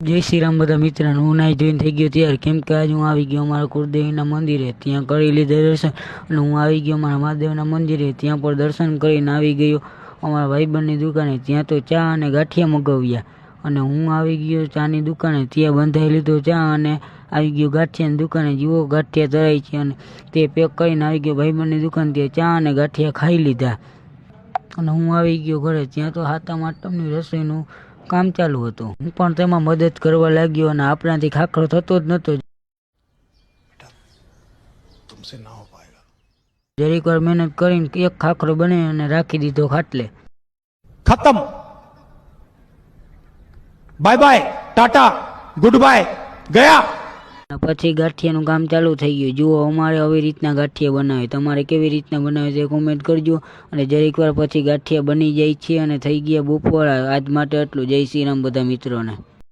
જય શ્રી રામ બધા મિત્રોને હું નાઈ ધોઈને થઈ ગયો તૈયાર, કેમ કે આજે હું આવી ગયો મારા કુળદેવીના મંદિરે, ત્યાં કરી લીધા દર્શન. અને હું આવી ગયો મારા મહાદેવના મંદિરે, ત્યાં પણ દર્શન કરીને આવી ગયો અમારા ભાઈબંધની દુકાને. ત્યાં તો ચા અને ગાંઠિયા મગાવ્યા અને હું આવી ગયો ચાની દુકાને, ત્યાં બંધાઈ લીધો ચા અને આવી ગયો ગાંઠિયાની દુકાને. જુઓ ગાંઠિયા તરાય છે અને તે પેક કરીને આવી ગયો ભાઈબંધની દુકાન. ત્યાં ચા અને ગાંઠિયા ખાઈ લીધા અને હું આવી ગયો ઘરે. ત્યાં તો હાથમ આટમની રસોઈનું કામ ચાલુ હતું. હું પણ તેમાં મદદ કરવા લાગ્યો અને આપણાથી ખાખરો થતો જ નહોતો. જરીક વાર મહેનત કરીને એક ખાખરો બનાવી અને રાખી દીધો ખાટલે. ખતમ, bye bye, Tata, good bye, ગયા. પછી ગાંઠિયાનું કામ ચાલુ થઈ ગયું. જુઓ અમારે આવી રીતના ગાંઠિયા બનાવે, તમારે કેવી રીતના બનાવે તે કોમેન્ટ કરજો. અને જરીક વાર પછી ગાંઠિયા બની જાય છે અને થઈ ગયા બપોરા. આજ માટે એટલું. જય શ્રી રામ બધા મિત્રોને.